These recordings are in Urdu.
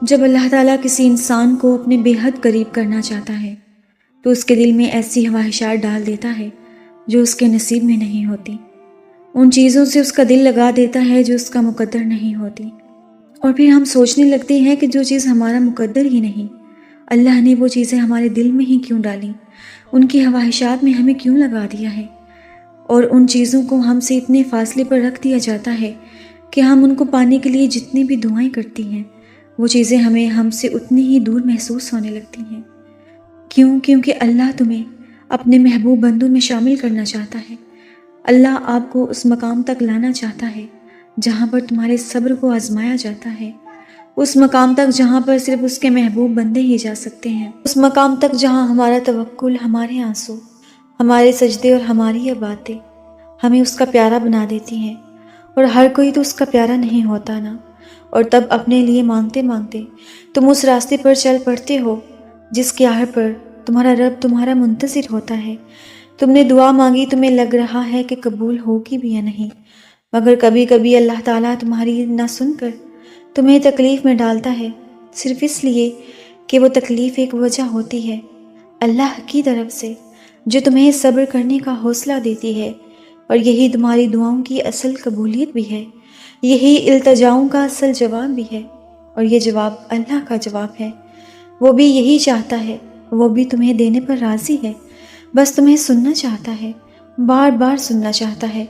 جب اللہ تعالیٰ کسی انسان کو اپنے بے حد قریب کرنا چاہتا ہے تو اس کے دل میں ایسی خواہشات ڈال دیتا ہے جو اس کے نصیب میں نہیں ہوتی، ان چیزوں سے اس کا دل لگا دیتا ہے جو اس کا مقدر نہیں ہوتی، اور پھر ہم سوچنے لگتے ہیں کہ جو چیز ہمارا مقدر ہی نہیں، اللہ نے وہ چیزیں ہمارے دل میں ہی کیوں ڈالیں، ان کی خواہشات میں ہمیں کیوں لگا دیا ہے، اور ان چیزوں کو ہم سے اتنے فاصلے پر رکھ دیا جاتا ہے کہ ہم ان کو پانے کے لیے جتنی بھی دعائیں کرتی ہیں وہ چیزیں ہم سے اتنی ہی دور محسوس ہونے لگتی ہیں۔ کیوں؟ کیونکہ اللہ تمہیں اپنے محبوب بندوں میں شامل کرنا چاہتا ہے۔ اللہ آپ کو اس مقام تک لانا چاہتا ہے جہاں پر تمہارے صبر کو آزمایا جاتا ہے، اس مقام تک جہاں پر صرف اس کے محبوب بندے ہی جا سکتے ہیں، اس مقام تک جہاں ہمارا توکل، ہمارے آنسو، ہمارے سجدے اور ہماری یہ باتیں ہمیں اس کا پیارا بنا دیتی ہیں، اور ہر کوئی تو اس کا پیارا نہیں ہوتا نا، اور تب اپنے لیے مانگتے مانگتے تم اس راستے پر چل پڑتے ہو جس کے آڑ پر تمہارا رب تمہارا منتظر ہوتا ہے۔ تم نے دعا مانگی، تمہیں لگ رہا ہے کہ قبول ہوگی بھی یا نہیں، مگر کبھی کبھی اللہ تعالیٰ تمہاری نہ سن کر تمہیں تکلیف میں ڈالتا ہے، صرف اس لیے کہ وہ تکلیف ایک وجہ ہوتی ہے اللہ کی طرف سے جو تمہیں صبر کرنے کا حوصلہ دیتی ہے، اور یہی تمہاری دعاؤں کی اصل قبولیت بھی ہے، یہی التجاؤں کا اصل جواب بھی ہے، اور یہ جواب اللہ کا جواب ہے۔ وہ بھی یہی چاہتا ہے، وہ بھی تمہیں دینے پر راضی ہے، بس تمہیں سننا چاہتا ہے، بار بار سننا چاہتا ہے،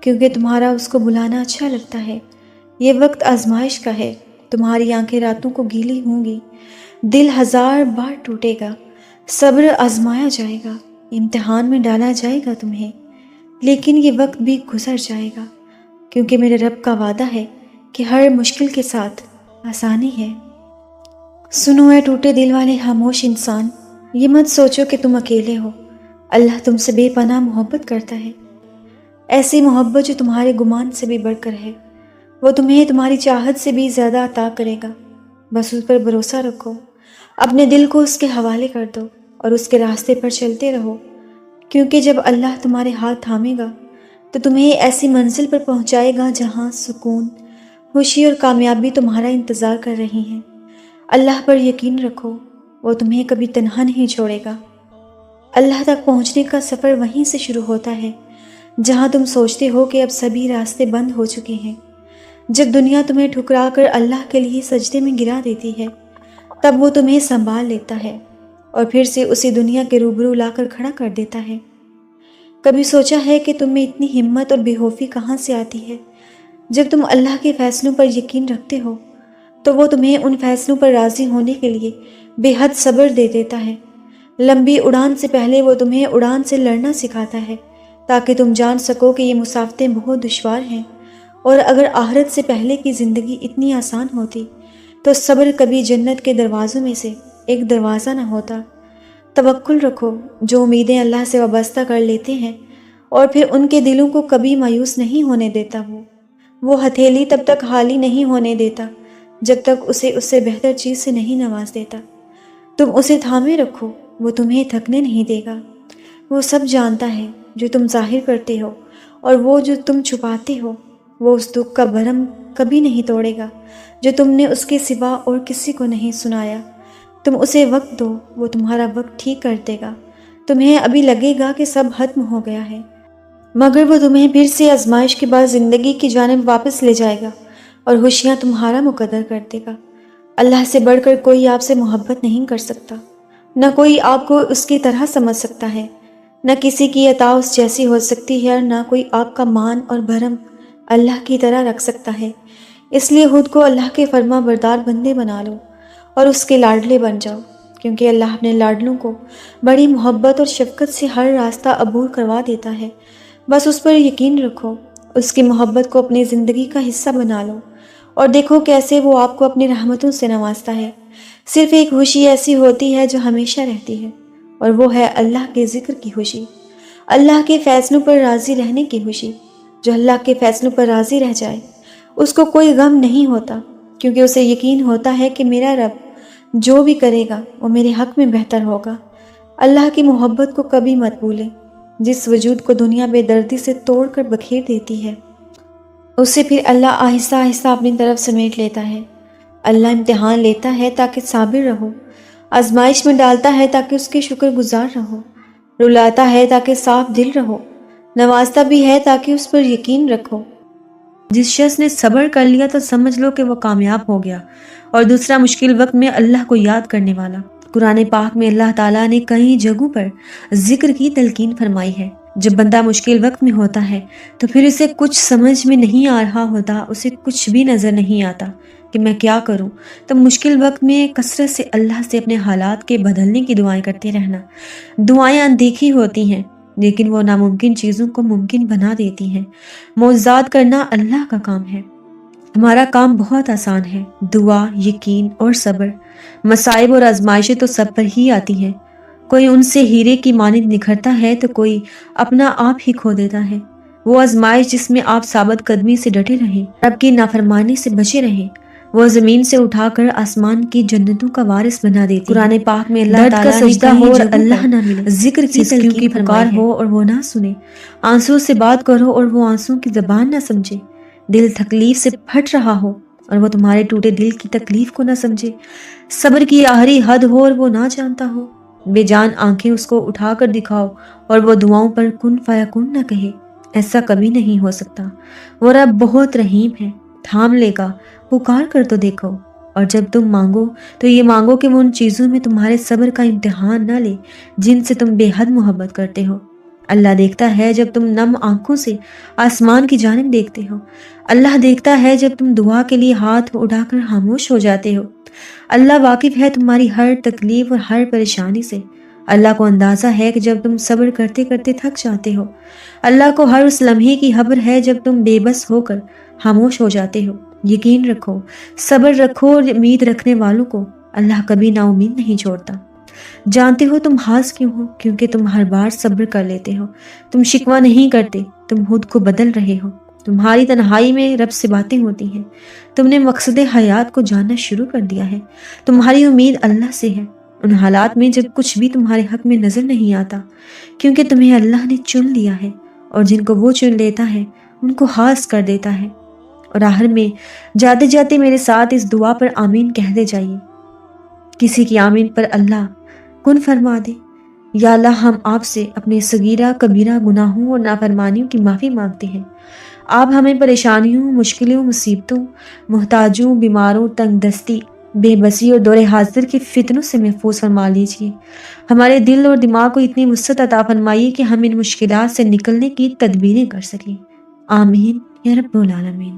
کیونکہ تمہارا اس کو بلانا اچھا لگتا ہے۔ یہ وقت آزمائش کا ہے، تمہاری آنکھیں راتوں کو گیلی ہوں گی، دل ہزار بار ٹوٹے گا، صبر آزمایا جائے گا، امتحان میں ڈالا جائے گا تمہیں، لیکن یہ وقت بھی گزر جائے گا، کیونکہ میرے رب کا وعدہ ہے کہ ہر مشکل کے ساتھ آسانی ہے۔ سنو اے ٹوٹے دل والے خاموش انسان، یہ مت سوچو کہ تم اکیلے ہو، اللہ تم سے بے پناہ محبت کرتا ہے، ایسی محبت جو تمہارے گمان سے بھی بڑھ کر ہے، وہ تمہیں تمہاری چاہت سے بھی زیادہ عطا کرے گا، بس اس پر بھروسہ رکھو، اپنے دل کو اس کے حوالے کر دو اور اس کے راستے پر چلتے رہو، کیونکہ جب اللہ تمہارے ہاتھ تھامے گا تو تمہیں ایسی منزل پر پہنچائے گا جہاں سکون، خوشی اور کامیابی تمہارا انتظار کر رہی ہیں۔ اللہ پر یقین رکھو، وہ تمہیں کبھی تنہا نہیں چھوڑے گا۔ اللہ تک پہنچنے کا سفر وہیں سے شروع ہوتا ہے جہاں تم سوچتے ہو کہ اب سبھی راستے بند ہو چکے ہیں۔ جب دنیا تمہیں ٹھکرا کر اللہ کے لیے سجدے میں گرا دیتی ہے، تب وہ تمہیں سنبھال لیتا ہے اور پھر سے اسی دنیا کے روبرو لا کر کھڑا کر دیتا ہے۔ کبھی سوچا ہے کہ تم میں اتنی ہمت اور بے خوفی کہاں سے آتی ہے؟ جب تم اللہ کے فیصلوں پر یقین رکھتے ہو تو وہ تمہیں ان فیصلوں پر راضی ہونے کے لیے بے حد صبر دے دیتا ہے۔ لمبی اڑان سے پہلے وہ تمہیں اڑان سے لڑنا سکھاتا ہے تاکہ تم جان سکو کہ یہ مسافتیں بہت دشوار ہیں، اور اگر آخرت سے پہلے کی زندگی اتنی آسان ہوتی تو صبر کبھی جنت کے دروازوں میں سے ایک دروازہ نہ ہوتا۔ توکل رکھو، جو امیدیں اللہ سے وابستہ کر لیتے ہیں اور پھر ان کے دلوں کو کبھی مایوس نہیں ہونے دیتا، وہ ہتھیلی تب تک خالی نہیں ہونے دیتا جب تک اسے اس سے بہتر چیز سے نہیں نواز دیتا۔ تم اسے تھامے رکھو، وہ تمہیں تھکنے نہیں دے گا۔ وہ سب جانتا ہے جو تم ظاہر کرتے ہو، اور وہ جو تم چھپاتے ہو، وہ اس دکھ کا بھرم کبھی نہیں توڑے گا جو تم نے اس کے سوا اور کسی کو نہیں سنایا۔ تم اسے وقت دو، وہ تمہارا وقت ٹھیک کر دے گا۔ تمہیں ابھی لگے گا کہ سب ختم ہو گیا ہے، مگر وہ تمہیں پھر سے آزمائش کے بعد زندگی کی جانب واپس لے جائے گا اور خوشیاں تمہارا مقدر کر دے گا۔ اللہ سے بڑھ کر کوئی آپ سے محبت نہیں کر سکتا، نہ کوئی آپ کو اس کی طرح سمجھ سکتا ہے، نہ کسی کی عطا اس جیسی ہو سکتی ہے، اور نہ کوئی آپ کا مان اور بھرم اللہ کی طرح رکھ سکتا ہے۔ اس لیے خود کو اللہ کے فرما بردار بندے بنا لو اور اس کے لاڈلے بن جاؤ، کیونکہ اللہ اپنے لاڈلوں کو بڑی محبت اور شفقت سے ہر راستہ عبور کروا دیتا ہے۔ بس اس پر یقین رکھو، اس کی محبت کو اپنی زندگی کا حصہ بنا لو، اور دیکھو کیسے وہ آپ کو اپنی رحمتوں سے نوازتا ہے۔ صرف ایک خوشی ایسی ہوتی ہے جو ہمیشہ رہتی ہے، اور وہ ہے اللہ کے ذکر کی خوشی، اللہ کے فیصلوں پر راضی رہنے کی خوشی۔ جو اللہ کے فیصلوں پر راضی رہ جائے اس کو کوئی غم نہیں ہوتا، کیونکہ اسے یقین ہوتا ہے کہ میرا رب جو بھی کرے گا وہ میرے حق میں بہتر ہوگا۔ اللہ کی محبت کو کبھی مت بھولیں، جس وجود کو دنیا بے دردی سے توڑ کر بکھیر دیتی ہے، اسے پھر اللہ آہستہ آہستہ اپنی طرف سمیٹ لیتا ہے۔ اللہ امتحان لیتا ہے تاکہ صابر رہو، آزمائش میں ڈالتا ہے تاکہ اس کے شکر گزار رہو، رلاتا ہے تاکہ صاف دل رہو، نوازتا بھی ہے تاکہ اس پر یقین رکھو۔ جس شخص نے صبر کر لیا تو سمجھ لو کہ وہ کامیاب ہو گیا، اور دوسرا مشکل وقت میں اللہ کو یاد کرنے والا۔ قرآن پاک میں اللہ تعالیٰ نے کئی جگہوں پر ذکر کی تلقین فرمائی ہے۔ جب بندہ مشکل وقت میں ہوتا ہے تو پھر اسے کچھ سمجھ میں نہیں آ رہا ہوتا، اسے کچھ بھی نظر نہیں آتا کہ میں کیا کروں، تو مشکل وقت میں کثرت سے اللہ سے اپنے حالات کے بدلنے کی دعائیں کرتے رہنا۔ دعائیں اندیکھی ہوتی ہیں لیکن وہ ناممکن چیزوں کو ممکن بنا دیتی ہیں۔ معجزات کرنا اللہ کا کام ہے، ہمارا کام بہت آسان ہے۔ دعا، یقین اور صبر۔ مصائب اور آزمائشیں تو سب پر ہی آتی ہیں، کوئی ان سے ہیرے کی مانند نکھرتا ہے تو کوئی اپنا آپ ہی کھو دیتا ہے۔ وہ آزمائش جس میں آپ ثابت قدمی سے ڈٹے رہیں، رب کی نافرمانی سے بچے رہیں، وہ زمین سے اٹھا کر آسمان کی جنتوں کا وارث بنا دیتی ہے۔ قرآن پاک میں اللہ تعالیٰ نے سجدہ ہو اور اللہ نہ ملے، ذکر کی تلقین کی پکار ہو اور وہ نہ سنے، آنسو سے بات کرو اور وہ آنسو کی زبان نہ سمجھے، دل تکلیف سے پھٹ رہا ہو اور وہ تمہارے ٹوٹے دل کی تکلیف کو نہ سمجھے، صبر کی آخری حد ہو اور وہ نہ جانتا ہو، بے جان آنکھیں اس کو اٹھا کر دکھاؤ اور وہ دعاؤں پر کن فیکون نہ کہے، ایسا کبھی نہیں ہو سکتا۔ وہ رب بہت رحیم ہے، تھام لے گا، پکار کر تو دیکھو، اور جب تم مانگو تو یہ مانگو کہ وہ ان چیزوں میں تمہارے صبر کا امتحان نہ لے جن سے تم بے حد محبت کرتے ہو۔ اللہ دیکھتا ہے جب تم نم آنکھوں سے آسمان کی جانب دیکھتے ہو، اللہ دیکھتا ہے جب تم دعا کے لیے ہاتھ اٹھا کر خاموش ہو جاتے ہو، اللہ واقف ہے تمہاری ہر تکلیف اور ہر پریشانی سے، اللہ کو اندازہ ہے کہ جب تم صبر کرتے کرتے تھک جاتے ہو، اللہ کو ہر اس لمحے کی خبر ہے جب تم بے بس ہو کر خاموش ہو جاتے ہو۔ یقین رکھو، صبر رکھو، اور امید رکھنے والوں کو اللہ کبھی نا امید نہیں چھوڑتا۔ جانتے ہو تم ہاس کیوں ہو؟ کیونکہ تم ہر بار صبر کر لیتے ہو، تم شکوہ نہیں کرتے، تم خود کو بدل رہے ہو، تمہاری تنہائی میں رب سے باتیں ہوتی ہیں، تم نے مقصد حیات کو جاننا شروع کر دیا ہے، تمہاری امید اللہ سے ہے ان حالات میں جب کچھ بھی تمہارے حق میں نظر نہیں آتا، کیونکہ تمہیں اللہ نے چن لیا ہے، اور جن کو وہ چن لیتا ہے ان کو ہاس کر دیتا ہے۔ اور آخر میں جاتے جاتے میرے ساتھ اس دعا پر آمین کہہ دے جائیے۔ کسی کی آمین پر اللہ کن فرما دے۔ یا اللہ، ہم آپ سے اپنے صغیرہ کبیرہ گناہوں اور نافرمانیوں کی معافی مانگتے ہیں۔ آپ ہمیں پریشانیوں، مشکلوں، مصیبتوں، محتاجوں، بیماروں، تنگ دستی، بے بسی اور دور حاضر کے فتنوں سے محفوظ فرما لیجیے۔ ہمارے دل اور دماغ کو اتنی وسعت عطا فرمائیے کہ ہم ان مشکلات سے نکلنے کی تدبیریں کر سکیں۔ آمین یا رب العالمین۔